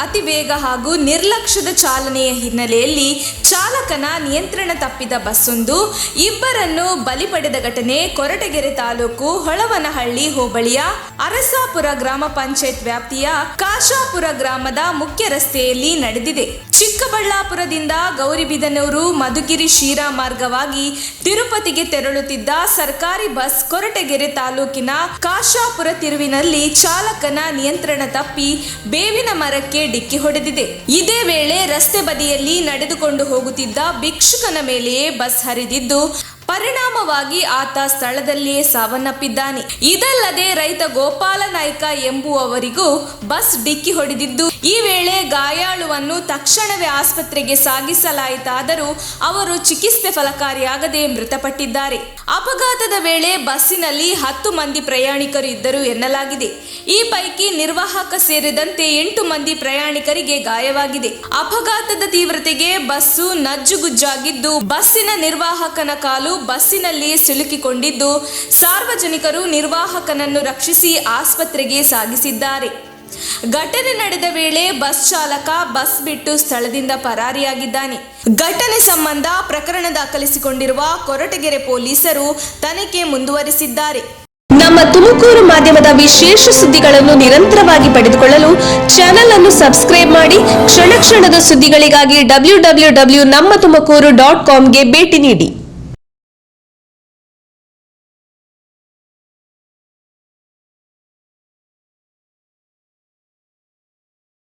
ಅತಿ ವೇಗ ಹಾಗೂ ನಿರ್ಲಕ್ಷ್ಯದ ಚಾಲನೆಯ ಹಿನ್ನೆಲೆಯಲ್ಲಿ ಚಾಲಕನ ನಿಯಂತ್ರಣ ತಪ್ಪಿದ ಬಸ್ಸೊಂದು ಇಬ್ಬರನ್ನು ಬಲಿ ಪಡೆದ ಘಟನೆ ಕೊರಟಗೆರೆ ತಾಲೂಕು ಹೊಳವನಹಳ್ಳಿ ಹೋಬಳಿಯ ಅರಸಾಪುರ ಗ್ರಾಮ ಪಂಚಾಯತ್ ವ್ಯಾಪ್ತಿಯ ಕಾಶಾಪುರ ಗ್ರಾಮದ ಮುಖ್ಯ ರಸ್ತೆಯಲ್ಲಿ ನಡೆದಿದೆ. ಚಿಕ್ಕಬಳ್ಳಾಪುರದಿಂದ ಗೌರಿಬಿದನೂರು ಮಧುಗಿರಿ ಶಿರಾ ಮಾರ್ಗವಾಗಿ ತಿರುಪತಿಗೆ ತೆರಳುತ್ತಿದ್ದ ಸರ್ಕಾರಿ ಬಸ್ ಕೊರಟಗೆರೆ ತಾಲೂಕಿನ ಕಾಶಾಪುರ ತಿರುವಿನಲ್ಲಿ ಚಾಲಕನ ನಿಯಂತ್ರಣ ತಪ್ಪಿ ಬೇವಿನ ಮರಕ್ಕೆ ಡಿಕ್ಕಿ ಹೊಡೆದಿದೆ. ಇದೇ ವೇಳೆ ರಸ್ತೆ ಬದಿಯಲ್ಲಿ ನಡೆದುಕೊಂಡು ಹೋಗುತ್ತಿದ್ದ ಭಿಕ್ಷುಕನ ಮೇಲೆಯೇ ಬಸ್ ಹರಿದಿದ್ದು ಪರಿಣಾಮವಾಗಿ ಆತ ಸ್ಥಳದಲ್ಲಿಯೇ ಸಾವನ್ನಪ್ಪಿದ್ದಾನೆ. ಇದಲ್ಲದೆ ರೈತ ಗೋಪಾಲ ನಾಯ್ಕ ಎಂಬುವವರಿಗೂ ಬಸ್ ಡಿಕ್ಕಿ ಹೊಡೆದಿದ್ದು, ಈ ವೇಳೆ ಗಾಯಾಳುವನ್ನು ತಕ್ಷಣವೇ ಆಸ್ಪತ್ರೆಗೆ ಸಾಗಿಸಲಾಯಿತಾದರೂ ಅವರು ಚಿಕಿತ್ಸೆ ಫಲಕಾರಿಯಾಗದೆ ಮೃತಪಟ್ಟಿದ್ದಾರೆ. ಅಪಘಾತದ ವೇಳೆ ಬಸ್ಸಿನಲ್ಲಿ 10 ಮಂದಿ ಪ್ರಯಾಣಿಕರು ಇದ್ದರು ಎನ್ನಲಾಗಿದೆ. ಈ ಪೈಕಿ ನಿರ್ವಾಹಕ ಸೇರಿದಂತೆ 8 ಮಂದಿ ಪ್ರಯಾಣಿಕರಿಗೆ ಗಾಯವಾಗಿದೆ. ಅಪಘಾತದ ತೀವ್ರತೆಗೆ ಬಸ್ಸು ನಜ್ಜುಗುಜ್ಜಾಗಿದ್ದು, ಬಸ್ಸಿನ ನಿರ್ವಾಹಕನ ಕಾಲು ಬಸ್ಸಿನಲ್ಲಿಯೇ ಸಿಲುಕಿಕೊಂಡಿದ್ದು, ಸಾರ್ವಜನಿಕರು ನಿರ್ವಾಹಕನನ್ನು ರಕ್ಷಿಸಿ ಆಸ್ಪತ್ರೆಗೆ ಸಾಗಿಸಿದ್ದಾರೆ. ಘಟನೆ ನಡೆದ ವೇಳೆ ಬಸ್ ಚಾಲಕ ಬಸ್ ಬಿಟ್ಟು ಸ್ಥಳದಿಂದ ಪರಾರಿಯಾಗಿದ್ದಾನೆ. ಘಟನೆ ಸಂಬಂಧ ಪ್ರಕರಣ ದಾಖಲಿಸಿಕೊಂಡಿರುವ ಕೊರಟಗೆರೆ ಪೊಲೀಸರು ತನಿಖೆ ಮುಂದುವರಿಸಿದ್ದಾರೆ. ನಮ್ಮ ತುಮಕೂರು ಮಾಧ್ಯಮದ ವಿಶೇಷ ಸುದ್ದಿಗಳನ್ನು ನಿರಂತರವಾಗಿ ಪಡೆದುಕೊಳ್ಳಲು ಚಾನೆಲ್ ಅನ್ನು ಸಬ್ಸ್ಕ್ರೈಬ್ ಮಾಡಿ. ಕ್ಷಣ ಕ್ಷಣದ ಸುದ್ದಿಗಳಿಗಾಗಿ www.nammathumakuru.com ಗೆ ಭೇಟಿ ನೀಡಿ.